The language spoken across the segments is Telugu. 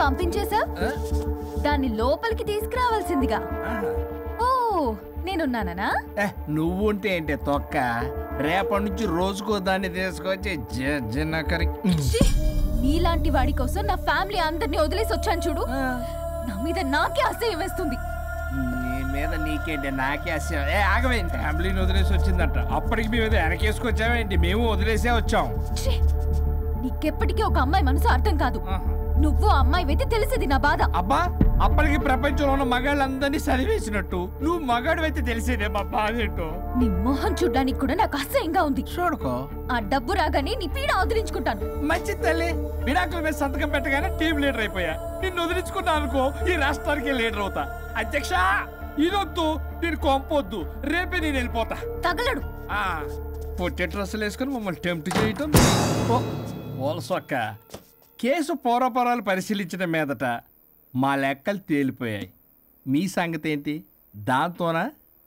పంపించేశావ్? దాన్ని లోపలికి తీసుకురావాల్సిందిగా. ఓ నేనున్నానా? నువ్వు ఉంటే ఏంటి తొక్క, రేపటి నుంచి రోజుకో దాన్ని తీసుకొచ్చి నీలాంటి వాడి కోసం నా ఫ్యామిలీ అందరినీ వదిలేసి వచ్చాను చూడు. నా మీద నాకే అసహ్యం వేస్తుంది. నీ మీద నీకేంటి, నాకే అసహ్యం. ఆగవేంటి, ఫ్యామిలీని వదిలేసి వచ్చిందంట, అప్పటికి మేము వెనకేసుకొచ్చామేంటి? మేము వదిలేసే వచ్చాం. నీకెప్పటికీ ఒక అమ్మాయి మనసు అర్థం కాదు. నువ్వు అమ్మాయి అయితే తెలిసేది నా బాధ. అబ్బా, అప్పటికి ప్రపంచంలో ఉన్న మగాళ్ళందరినీ చదివేసినట్టు నువ్వు మగాడు అయితే తెలిసేదే మా బాధ ఏంటో. నీ మొహం చూడ్డానికి కూడా నాకు అసహ్యంగా ఉంది. చూడుకో, ఆ డబ్బు రాగానే నీ పీడ వదిలించుకుంటాను. మంచి తల్లి, విడాకుల మీద సంతకం పెట్టగానే టీం లీడర్ అయిపోయా. నిన్ను వదిలించుకున్నా అనుకో, ఈ రాష్ట్రానికి లీడర్ అవుతా. అధ్యక్ష, ఇదొద్దు, నేను కొంపొద్దు, రేపే నేను వెళ్ళిపోతా. తగలడు. పొట్టి డ్రెస్సులు వేసుకుని మమ్మల్ని టెంప్ట్ చేయటం. ఓలసొక్క, కేసు పూర్వపరాలు పరిశీలించడం మీదట మా లెక్కలు తేలిపోయాయి. మీ సంగతి ఏంటి? దాంతోనా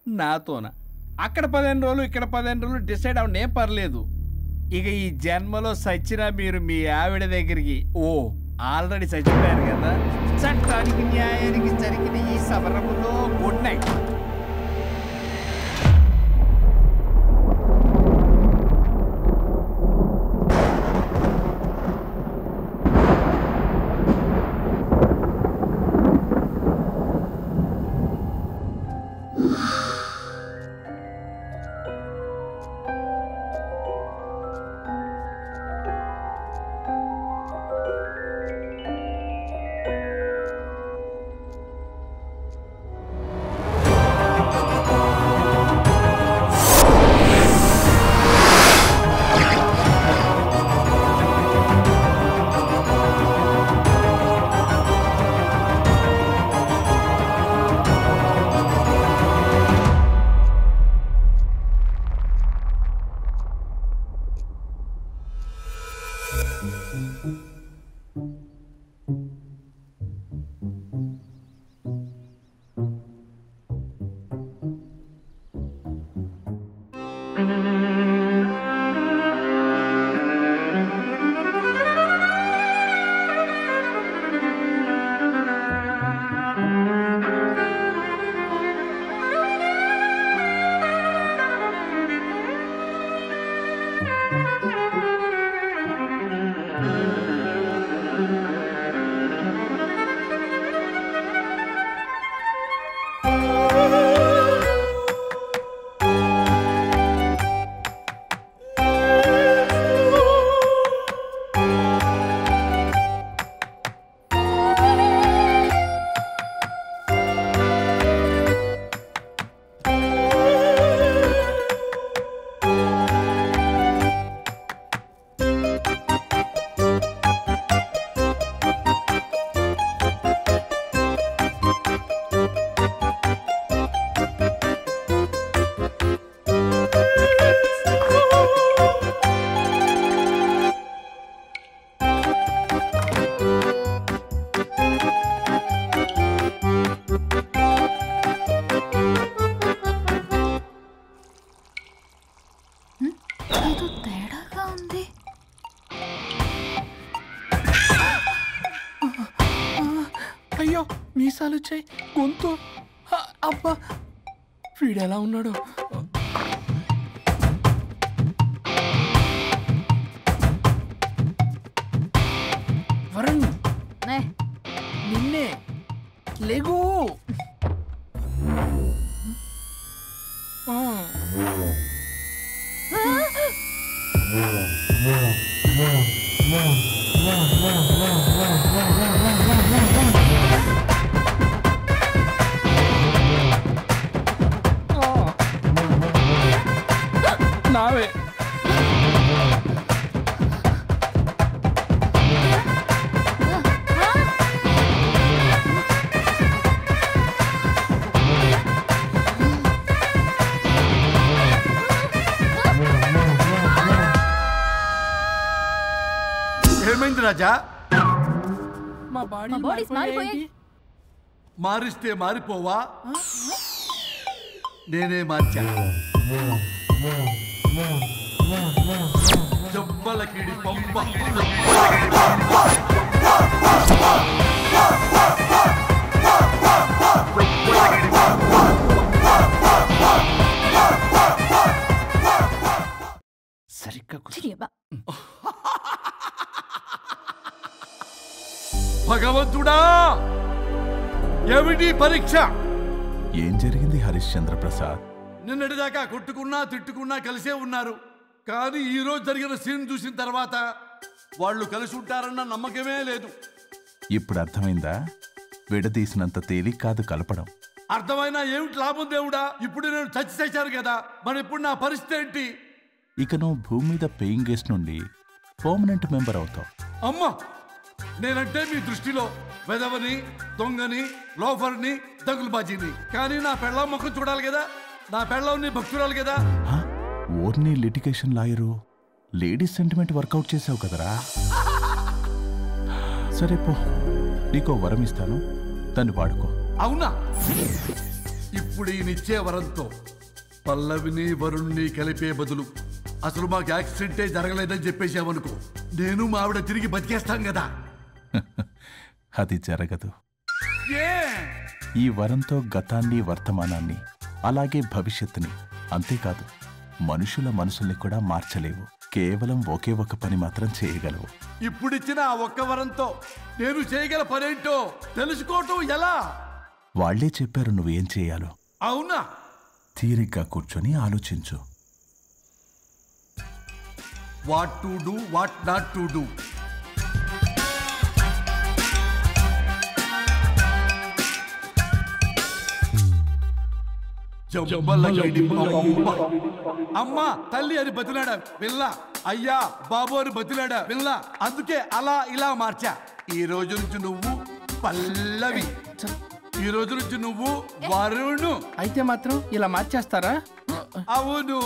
నాతోనా? అక్కడ 15 రోజులు, ఇక్కడ 15 రోజులు డిసైడ్ అవనేం పర్లేదు. ఇక ఈ జన్మలో సచ్చినా మీరు మీ ఆవిడ దగ్గరికి ఆల్రెడీ చచ్చిపోయారు కదా. చట్టానికి న్యాయానికి జరిగిన ఈ సమరములో గుడ్ నైట్. అయ్యో, మీసాలు వచ్చాయి, గొంతు. అబ్బా, వీడెలా ఉన్నాడు? వరుణ్, నిన్నే. లేగు. నావే. ఏమైంది రాజా? మా బాడీ మారిస్తే మారిపోవా? నేనే మార్చా. జబ్బలకిడి పంప. సరిగ్గా చిరియబ్బా. భగవంతుడా ఏమిటి పరీక్ష? ఏం జరిగింది హరిశ్చంద్ర ప్రసాద్? నిన్నటిదాకా కొట్టుకున్నా తిట్టుకున్నా కలిసే ఉన్నారు. కానీ ఈ రోజు జరిగిన సీన్ చూసిన తర్వాత వాళ్ళు కలిసి ఉంటారన్న నమ్మకమే లేదు. ఇప్పుడు అర్థమైందా? విడదీసినంత తేలిక కాదు కలపడం. అర్థమైనా ఏమిటి లాభం దేవుడా? ఇప్పుడు నేను చచ్చి చేశాను కదా, మరి ఇప్పుడు నా పరిస్థితి ఏంటి? ఇక నువ్వు భూమి మీద పేయింగ్ గెస్ట్ నుండి పర్మనెంట్ మెంబర్ అవుతావు. అమ్మా, నేనంటే మీ దృష్టిలో వెదవని, దొంగని, లోఫర్ని, దగులుబాజీని. కానీ నా పెళ్ళం ముఖం చూడాలి కదా, నా పెళ్ళం నీ భక్తురాలు కదా. హా? ఓర్ని litigation lawyer, ladies sentiment work out చేసావు కదరా. సరే పో, నీకో వరం ఇస్తాను, దాన్ని వాడుకో. అవునా? ఇప్పుడు ఈయనిచ్చే వరంతో పల్లవిని వరుణ్ణి కలిపే బదులు అసలు మాకు యాక్సిడెంటే జరగలేదని చెప్పేసామనుకో, నేను మా ఆవిడ తిరిగి బతికేస్తాం కదా. అది జరగదు. ఏ ఈ వరంతో గతాన్ని, వర్తమానాన్ని, అలాగే భవిష్యత్తుని, అంతేకాదు మనుషుల మనసుల్ని కూడా మార్చలేవు. కేవలం ఒకే ఒక పని మాత్రం చేయగలవు. ఇప్పుడిచ్చిన ఆ ఒక్క వరంతో నేను చేయగల పనేంటో తెలుసుకోవటం ఎలా? వాళ్లే చెప్పారు నువ్వేం చేయాలో. అవునా? తీరిగ్గా కూర్చొని ఆలోచించు. What to do, what not to do. అమ్మా తల్లి అని బతిలాడా పిల్ల, అయ్యా బాబు అని బతిలాడా పిల్ల. అందుకే అలా ఇలా మార్చా. ఈ రోజు నుంచి నువ్వు పల్లవి, ఈ రోజు నుంచి నువ్వు వరుణు. అయితే మాత్రం ఇలా మార్చేస్తారా? అవును,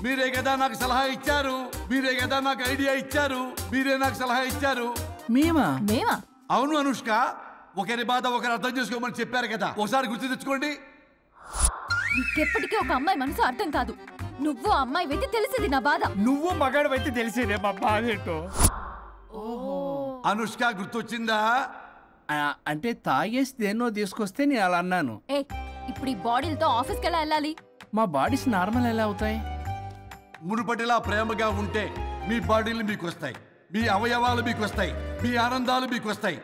మీరే కదా నాకు సలహా ఇచ్చారు, మీరే కదా నాకు ఐడియా ఇచ్చారు, మీరే నాకు సలహా ఇచ్చారు. మేమా? మేమా? అవును అనుష్క, ఒకరి బాధ ఒకరు అర్థం చేసుకోమని చెప్పారు కదా, ఒకసారి గుర్తు తెచ్చుకోండి. నీకెప్పటికీ ఒక అమ్మాయి మనసు అర్థం కాదు. నువ్వు అమ్మాయి వెతి తెలిసింది నా బాధ. నువ్వు మగాడు అయితే తెలిసేదే మా బాధ ఏంటో. అనుష్క గుర్తొచ్చిందా? అంటే తాగేసి దేన్నో తీసుకొస్తే నేను అలా అన్నాను. ఏ ఇప్పుడు ఈ బాడీలతో ఆఫీస్కి ఎలా వెళ్ళాలి? మా బాడీస్ నార్మల్ ఎలా అవుతాయి? మునుపటిలా ప్రేమగా ఉంటే మీ బాడీలు మీకు వస్తాయి, మీ అవయవాలు మీకు వస్తాయి, మీ ఆనందాలు మీకు వస్తాయి.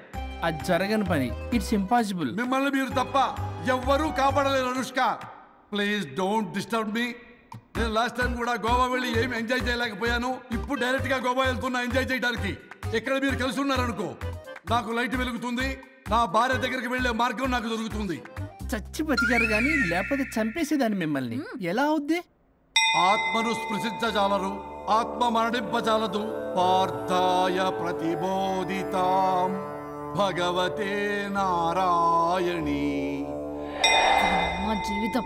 అది జరగని పని. It's impossible. మిమ్మల్ని మీరు తప్ప ఎవ్వరూ కాపాడలేరు Anushka. Please don't disturb me. నేను లాస్ట్ టైం కూడా గోవా వెళ్ళి ఏమి ఎంజాయ్ చేయలేకపోయాను. ఇప్పుడు డైరెక్ట్ గా గోవా వెళ్తున్నా ఎంజాయ్ చేయడానికి. ఇక్కడ మీరు కలిసి ఉన్నారనుకో, నాకు లైట్ వెలుగుతుంది, నా భార్య దగ్గరికి వెళ్లే మార్గం నాకు దొరుకుతుంది. చచ్చి బతికారు గాని లేకపోతే చంపేసేదాన్ని మిమ్మల్ని. ఎలా అవుద్ది? ఆత్మను స్పృశించజాలరు, ఆత్మ మరణింపజాలదు. పార్థాయ ప్రతిబోధితాం భగవతే నారాయణి. మా జీవితం,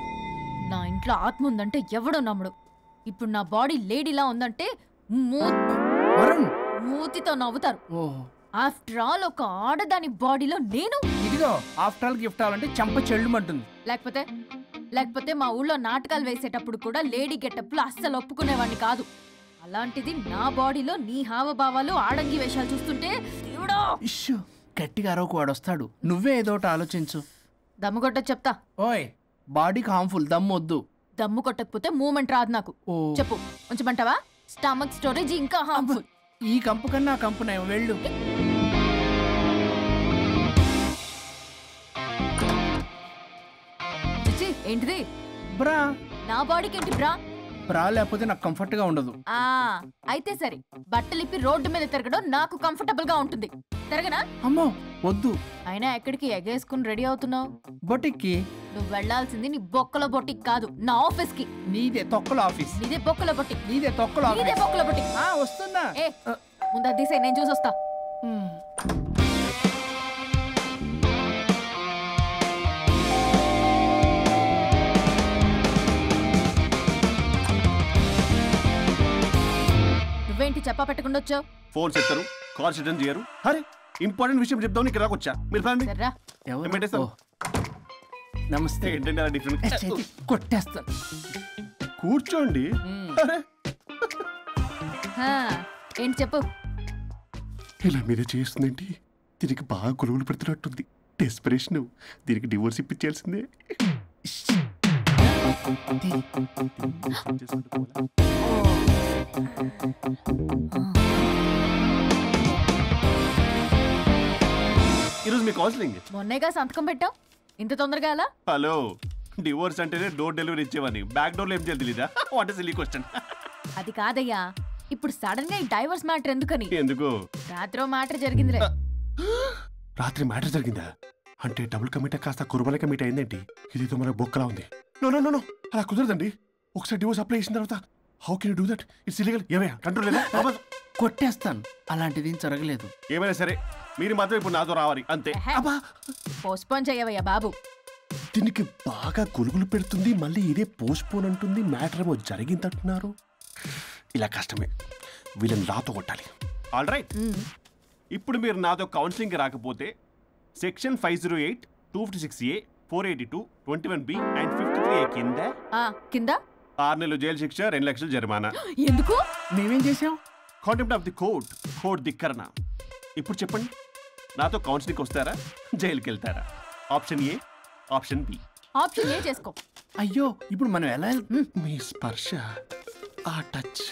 నా ఇంట్లో ఆత్మ ఉందంటే ఎవడో నమ్ముడు. ఇప్పుడు నా బాడీ లేడీలా ఉందంటే వరుణ్, మూతితో నవ్వుతారు. ఓహో, ఆఫ్టర్ ఆల్ ఒక ఆడదాని బాడీలో నేను. ఇదిగో ఆఫ్టర్ ఆల్ గిఫ్ట్ అవ్వాలంటే చంప చెల్లుమంటుంది. లేకపోతే మా ఊళ్ళో నాటకాలు వేసేటప్పుడు కూడా లేడీ గెటప్లు అస్సలు ఒప్పుకునేవాడిని కాదు. అలాంటిది నా బాడీలో నీ హావభావాలు, ఆడంగి వేషాలు చూస్తుంటే దేవుడా. ఇష్యూ, గట్టిగా అరవకు, వాడు వస్తాడు. నువ్వే ఏదో ఒకటి ఆలోచించు. దమ్ము కొట్ట చెప్తా. ఓయ్, బాడీకి హార్మ్ఫుల్, దమ్ము వద్దు. దమ్ము కొట్టకపోతే మూమెంట్ రాదు నాకు. ఓ, చెప్పు, ఉంచమంటావా? స్టమక్ స్టోరేజ్ ఇంకా హార్మ్ఫుల్. ఈ కంపు కన్నా ఆ కంపు నయం, వెళ్ళు. ఏంటిది? బ్రా. నా బాడీకి ఏంటి బ్రా? బ్రా లేకపోతే నాకు కంఫర్ట్ గా ఉండదు. అయితే సరే, బట్టలిప్పి రోడ్డు మీద తిరగడం నాకు కంఫర్టబుల్ గా ఉంటుంది. తిరగనా? అమ్మో వద్దు. అయినా ఎక్కడికి ఎగేసుకుని రెడీ అవుతున్నావు? బొటిక్కి. నువ్వు వెళ్లాల్సింది నీ బొక్కల బొటిక్ కాదు, నా ఆఫీస్ కి. నీదే తొక్కల ఆఫీస్. నీదే బొక్కల బొటిక్. నీదే తొక్కల నీదే ఆఫీస్. బొక్కల బొటిక్. వస్తున్నా. ఏ ముందు అది తీసేయ్, నేను చూసొస్తా. నువ్వేంటి చెప్పా పెట్టకుండా వచ్చావు? ఫోన్ చెప్తారు, కాల్ అటెండ్ చేయరు. అరే ఇంపార్టెంట్ విషయం చెప్తావు, ఇక్కడ వచ్చా. మీరు పదండి. సర్రా. ఎవరు? పెట్టేస్తాను. నమస్తే. ఏంటండి అలా డిఫరెంట్? కొట్టేస్తాను. కూర్చోండి. అరే ఏంటి చెప్పు. ఇలా మీరే చేస్తుందేంటి? దీనికి బాగా గొలుగులు పెడుతున్నట్టుంది. డెస్పరేషన్. దీనికి డివోర్స్ ఇప్పించాల్సిందే. ఈరోజు మీ కౌన్సిలింగ్. మొన్నేగా సంతకం పెట్టాం, ఇంత తొందరగా అలా? హలో, డివోర్స్ అంటేనే డోర్ డెలివరీ ఇచ్చేవని, బ్యాక్ డోర్లో ఏం చేయాలి తెలీదా? What is silly question. అది కాదయ్యా, ఇప్పుడు సడన్ గా ఈ డైవర్స్ మ్యాటర్ ఎందుకని? ఎందుకు? రాత్రో మ్యాటర్ జరిగిందిలే. రాత్రి మ్యాటర్ జరిగిందా? అంటే డబుల్ కమిట్ కాస్త కుర్బల కమిట్ అయిందేంటి? ఇదితో మన బొక్కలా ఉంది. నో నో నో నో, అలా కుదరదండి. ఒకసారి డివోర్స్ అప్లై చేసిన తర్వాత how can you do that? It's illegal. ఏమయ్యా కంట్రోల్ లేదా? కొట్టేస్తాను, అలాంటిది ఏం జరగలేదు. ఏమైనా సరే మీరు మాత్రం ఇప్పుడు నాతో రావాలి అంతే. పోస్ట్పోన్ చెయ్యవయ్యా బాబు. దీనికి బాగా గొలుగులు పెడుతుంది, మళ్ళీ ఇదే పోస్ట్పోన్ అంటుంది. మ్యాటర్ ఏమో జరిగిందంటున్నారు. ఇలా కష్టమే, వీళ్ళని నాతో కొట్టాలి. ఆల్ రైట్, ఇప్పుడు మీరు నాతో కౌన్సిలింగ్కి రాకపోతే section 508, 256A, 482, 21B and 53A కింద కింద 6 నెలలు జైలు శిక్ష, 2 లక్షలు జరిమానా. ఎందుకు? మేమేం చేసాం? Contempt of the court, court ధిక్కరణ. ఇప్పుడు చెప్పండి, నాతో కౌన్సిలింగ్కి వస్తారా, జైలుకి వెళ్తారా? Option A, option B. Option A చేసుకో. అయ్యో, ఇప్పుడు మనం ఎలా మీ స్పర్శ, ఆ టచ్